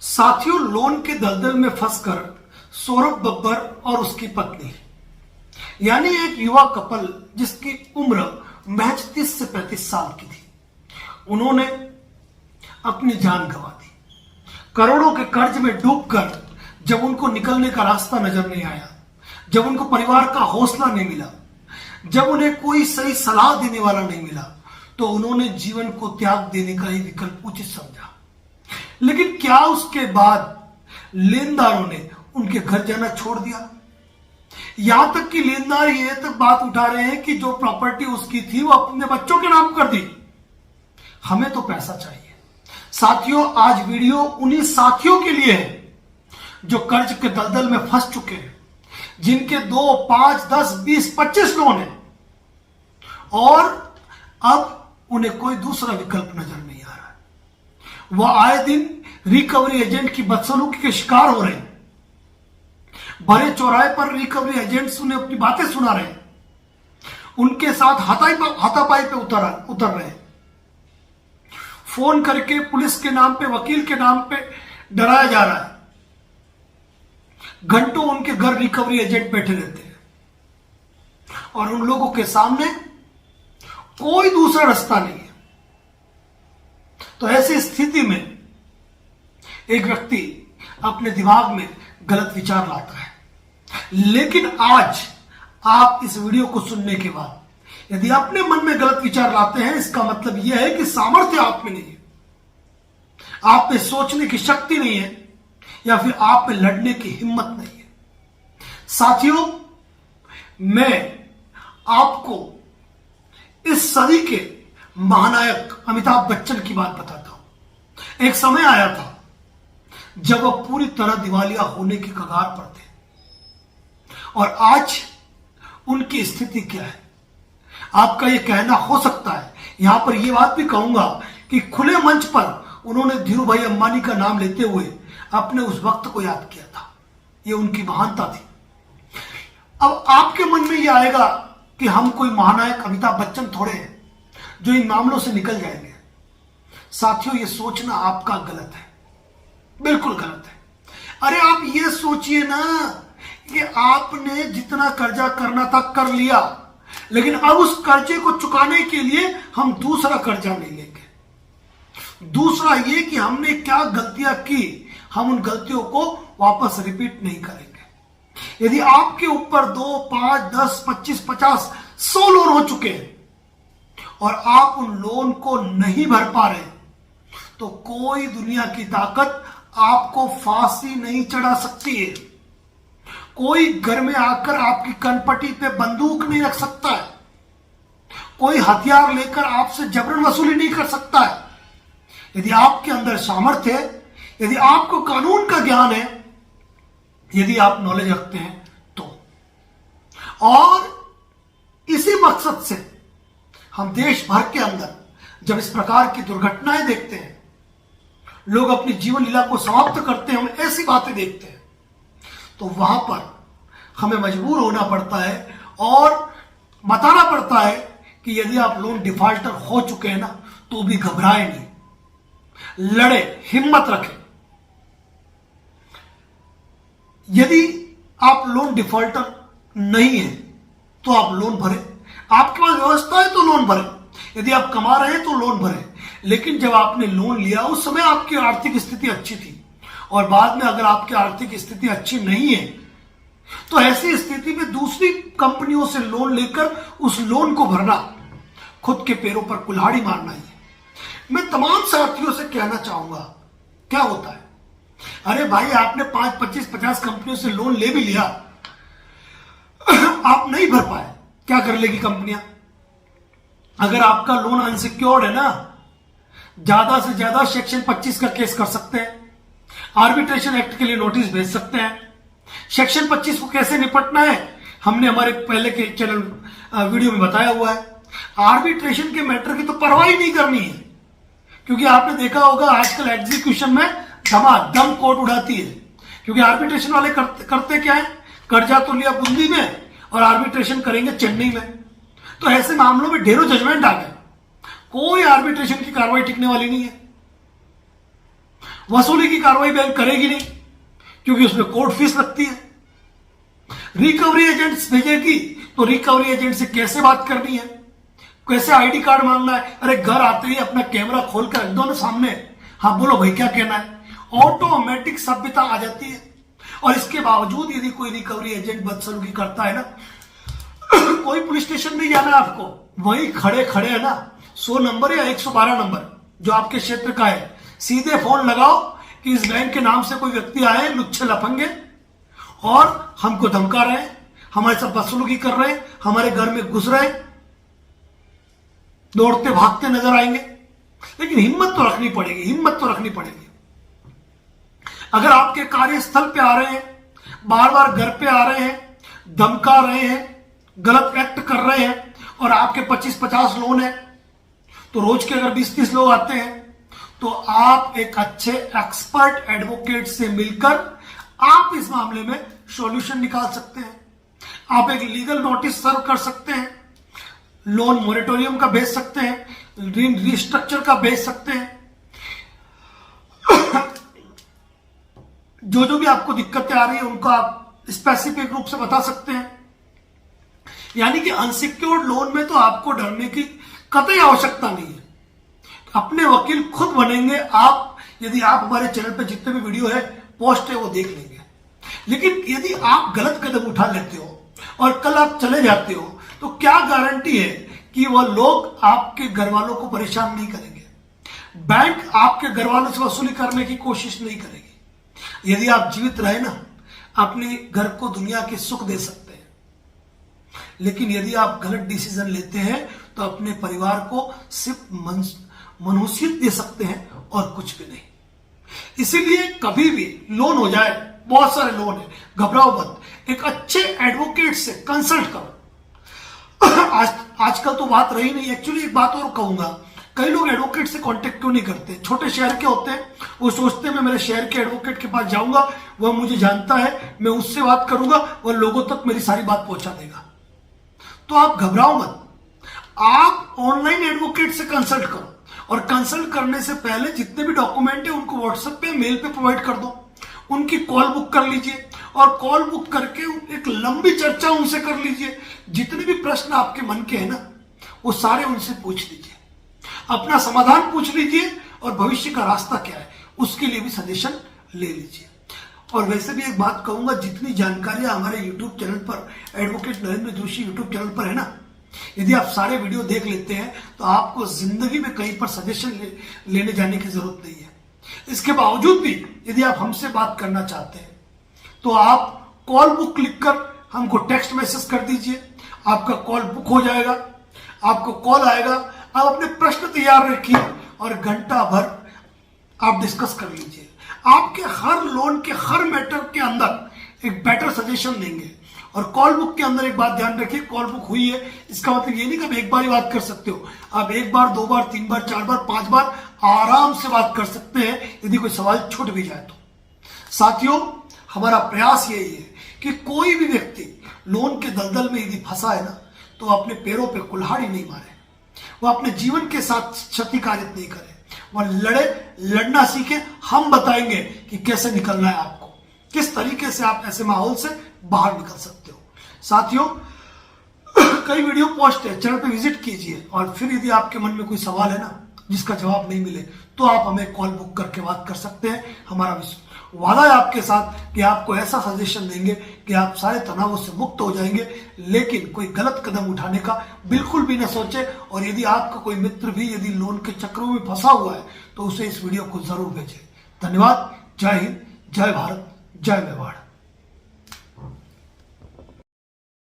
साथियों, लोन के दलदल में फंसकर सौरभ बब्बर और उसकी पत्नी यानी एक युवा कपल जिसकी उम्र महज 30 से 35 साल की थी, उन्होंने अपनी जान गंवा दी। करोड़ों के कर्ज में डूबकर जब उनको निकलने का रास्ता नजर नहीं आया, जब उनको परिवार का हौसला नहीं मिला, जब उन्हें कोई सही सलाह देने वाला नहीं मिला, तो उन्होंने जीवन को त्याग देने का ही विकल्प उचित समझा। लेकिन क्या उसके बाद लेनदारों ने उनके घर जाना छोड़ दिया? यहां तक कि लेनदार ये तक बात उठा रहे हैं कि जो प्रॉपर्टी उसकी थी वो अपने बच्चों के नाम कर दी। हमें तो पैसा चाहिए। साथियों, आज वीडियो उन्हीं साथियों के लिए है जो कर्ज के दलदल में फंस चुके हैं, जिनके 2, 5, 10, 20, 25 लोन हैं और अब उन्हें कोई दूसरा विकल्प नजर नहीं आ रहा है। वह आए दिन रिकवरी एजेंट की बदसलूकी के शिकार हो रहे हैं। भरे चौराहे पर रिकवरी एजेंट्स उन्हें अपनी बातें सुना रहे हैं, उनके साथ हाथापाई पे उतर रहे हैं। फोन करके पुलिस के नाम पे, वकील के नाम पे डराया जा रहा है। घंटों उनके घर रिकवरी एजेंट बैठे रहते हैं और उन लोगों के सामने कोई दूसरा रास्ता नहीं है। तो ऐसी स्थिति में एक व्यक्ति अपने दिमाग में गलत विचार लाता है। लेकिन आज आप इस वीडियो को सुनने के बाद यदि अपने मन में गलत विचार लाते हैं, इसका मतलब यह है कि सामर्थ्य आप में नहीं है, आप में सोचने की शक्ति नहीं है, या फिर आप में लड़ने की हिम्मत नहीं है। साथियों, मैं आपको इस सदी के महानायक अमिताभ बच्चन की बात बताता हूं। एक समय आया था जब वह पूरी तरह दिवालिया होने की कगार पर थे और आज उनकी स्थिति क्या है? आपका यह कहना हो सकता है, यहां पर यह बात भी कहूंगा कि खुले मंच पर उन्होंने धीरूभाई अंबानी का नाम लेते हुए अपने उस वक्त को याद किया था। यह उनकी महानता थी। अब आपके मन में यह आएगा कि हम कोई महानायक अमिताभ बच्चन थोड़े हैं जो इन मामलों से निकल जाएंगे। साथियों, यह सोचना आपका गलत है, बिल्कुल गलत है। अरे आप ये सोचिए ना कि आपने जितना कर्जा करना था कर लिया, लेकिन अब उस कर्जे को चुकाने के लिए हम दूसरा कर्जा नहीं लेंगे। दूसरा ये कि हमने क्या गलतियां की, हम उन गलतियों को वापस रिपीट नहीं करेंगे। यदि आपके ऊपर 2, 5, 10, 25, 50, 100 लोन हो चुके हैं और आप उन लोन को नहीं भर पा रहे, तो कोई दुनिया की ताकत आपको फांसी नहीं चढ़ा सकती है। कोई घर में आकर आपकी कनपटी पे बंदूक नहीं रख सकता है। कोई हथियार लेकर आपसे जबरन वसूली नहीं कर सकता है। यदि आपके अंदर सामर्थ्य है, यदि आपको कानून का ज्ञान है, यदि आप नॉलेज रखते हैं तो। और इसी मकसद से हम देश भर के अंदर जब इस प्रकार की दुर्घटनाएं देखते हैं, लोग अपनी जीवन लीला को समाप्त करते हैं, हम ऐसी बातें देखते हैं, तो वहां पर हमें मजबूर होना पड़ता है और बताना पड़ता है कि यदि आप लोन डिफॉल्टर हो चुके हैं ना, तो भी घबराए नहीं, लड़े, हिम्मत रखें। यदि आप लोन डिफॉल्टर नहीं है तो आप लोन भरें। आपके पास व्यवस्था है तो लोन भरें। यदि आप कमा रहे हैं तो लोन भरें। लेकिन जब आपने लोन लिया उस समय आपकी आर्थिक स्थिति अच्छी थी और बाद में अगर आपकी आर्थिक स्थिति अच्छी नहीं है, तो ऐसी स्थिति में दूसरी कंपनियों से लोन लेकर उस लोन को भरना खुद के पैरों पर कुल्हाड़ी मारना ही है। मैं तमाम साथियों से कहना चाहूंगा, क्या होता है, अरे भाई आपने 5, 25, 50 कंपनियों से लोन ले भी लिया, आप नहीं भर पाए, क्या कर लेगी कंपनियां? अगर आपका लोन अनसिक्योर्ड है ना, ज्यादा से ज्यादा सेक्शन 25 का केस कर सकते हैं, आर्बिट्रेशन एक्ट के लिए नोटिस भेज सकते हैं। सेक्शन 25 को कैसे निपटना है हमने हमारे पहले के चैनल वीडियो में बताया हुआ है। आर्बिट्रेशन के मैटर की तो परवाह ही नहीं करनी है, क्योंकि आपने देखा होगा आजकल एग्जीक्यूशन में धमाधम कोर्ट उड़ाती है। क्योंकि आर्बिट्रेशन वाले करते क्या है, कर्जा तो लिया बूंदी में और आर्बिट्रेशन करेंगे चेन्नई में। तो ऐसे मामलों में ढेरों जजमेंट आ गए, कोई आर्बिट्रेशन की कार्रवाई टिकने वाली नहीं है। वसूली की कार्रवाई बैंक करेगी नहीं, क्योंकि उसमें कोर्ट फीस लगती है। रिकवरी एजेंट्स भेजेगी तो रिकवरी एजेंट से कैसे बात करनी है, कैसे आईडी कार्ड मांगना है। अरे घर आते ही अपना कैमरा खोल कर रख दो ना सामने, हाँ बोलो भाई क्या कहना है, ऑटोमेटिक सभ्यता आ जाती है। और इसके बावजूद यदि कोई रिकवरी एजेंट बदसलूकी करता है ना, कोई पुलिस स्टेशन नहीं जाना है आपको, वहीं खड़े खड़े है ना 100 नंबर या 112 नंबर जो आपके क्षेत्र का है, सीधे फोन लगाओ कि इस बैंक के नाम से कोई व्यक्ति आए लुच्छे लफंगे और हमको धमका रहे हैं, हमारे साथ बदसलूकी कर रहे हैं, हमारे घर में घुस रहे हैं, दौड़ते भागते नजर आएंगे। लेकिन हिम्मत तो रखनी पड़ेगी, हिम्मत तो रखनी पड़ेगी। अगर आपके कार्यस्थल पे आ रहे हैं, बार बार घर पे आ रहे हैं, धमका रहे हैं, गलत एक्ट कर रहे हैं और आपके 25-50 लोन है, तो रोज के अगर 20-30 लोग आते हैं, तो आप एक अच्छे एक्सपर्ट एडवोकेट से मिलकर आप इस मामले में सॉल्यूशन निकाल सकते हैं। आप एक लीगल नोटिस सर्व कर सकते हैं, लोन मोरेटोरियम का भेज सकते हैं, ऋण रिस्ट्रक्चर का भेज सकते हैं। जो भी आपको दिक्कतें आ रही है उनको आप स्पेसिफिक रूप से बता सकते हैं। यानी कि अनसिक्योर्ड लोन में तो आपको डरने की कतई आवश्यकता नहीं है, अपने वकील खुद बनेंगे आप। यदि आप हमारे चैनल पर जितने भी वीडियो है पोस्ट है वो देख लेंगे। लेकिन यदि आप गलत कदम उठा लेते हो और कल आप चले जाते हो, तो क्या गारंटी है कि वह लोग आपके घर वालों को परेशान नहीं करेंगे, बैंक आपके घर वालों से वसूली करने की कोशिश नहीं करेगी। यदि आप जीवित रहे ना, अपने घर को दुनिया के सुख दे सकते हैं, लेकिन यदि आप गलत डिसीजन लेते हैं तो अपने परिवार को सिर्फ मनुष्यत दे सकते हैं और कुछ भी नहीं। इसीलिए कभी भी लोन हो जाए, बहुत सारे लोन है, घबराओ मत, एक अच्छे एडवोकेट से कंसल्ट करो। आजकल तो बात रही नहीं। एक्चुअली एक बात और कहूंगा, कई लोग एडवोकेट से कांटेक्ट क्यों नहीं करते, छोटे शहर के होते हैं, वो सोचते हैं मैं मेरे शहर के एडवोकेट के पास जाऊंगा, वह मुझे जानता है, मैं उससे बात करूंगा, वह लोगों तक मेरी सारी बात पहुंचा देगा। तो आप घबराओ मत, आप ऑनलाइन एडवोकेट से कंसल्ट करो और कंसल्ट करने से पहले जितने भी डॉक्यूमेंट है उनको व्हाट्सएप पे, मेल पे प्रोवाइड कर दो, उनकी कॉल बुक कर लीजिए और कॉल बुक करके एक लंबी चर्चा उनसे कर लीजिए। जितने भी प्रश्न आपके मन के हैं ना, वो सारे उनसे पूछ लीजिए, अपना समाधान पूछ लीजिए और भविष्य का रास्ता क्या है उसके लिए भी सजेशन ले लीजिए। और वैसे भी एक बात कहूंगा, जितनी जानकारियां हमारे यूट्यूब चैनल पर, advocate Narendra Joshi YouTube channel पर है ना, यदि आप सारे वीडियो देख लेते हैं तो आपको जिंदगी में कहीं पर सजेशन लेने जाने की जरूरत नहीं है। इसके बावजूद भी यदि आप हमसे बात करना चाहते हैं तो आप कॉल बुक लिखकर हमको टेक्स्ट मैसेज कर दीजिए, आपका कॉल बुक हो जाएगा, आपको कॉल आएगा, आप अपने प्रश्न तैयार रखिए और घंटा भर आप डिस्कस कर लीजिए। आपके हर लोन के हर मैटर के अंदर एक बेटर सजेशन देंगे। और कॉल बुक के अंदर एक बात ध्यान रखिए, कॉल बुक हुई है इसका मतलब ये नहीं कि आप एक बार ही बात कर सकते हो, आप 1 बार 2 बार 3 बार 4 बार 5 बार आराम से बात कर सकते हैं यदि कोई सवाल छूट भी जाए तो। साथियों, हमारा प्रयास यही है कि कोई भी व्यक्ति लोन के दलदल में यदि फंसा है ना, तो अपने पैरों पे कुल्हाड़ी नहीं मारे, वह अपने जीवन के साथ क्षति कारित नहीं करे, वह लड़ना सीखे। हम बताएंगे कि कैसे निकलना है, आपको किस तरीके से आप ऐसे माहौल से बाहर निकल सकते हो। साथियों, कई वीडियो पोस्ट है, चैनल पे विजिट कीजिए और फिर यदि आपके मन में कोई सवाल है ना जिसका जवाब नहीं मिले, तो आप हमें कॉल बुक करके बात कर सकते हैं। हमारा वादा है आपके साथ कि आपको ऐसा सजेशन देंगे कि आप सारे तनावों से मुक्त हो जाएंगे, लेकिन कोई गलत कदम उठाने का बिल्कुल भी न सोचे। और यदि आपका कोई मित्र भी यदि लोन के चक्रों में फंसा हुआ है तो उसे इस वीडियो को जरूर भेजें। धन्यवाद। जय हिंद, जय भारत, जय मेवाड़।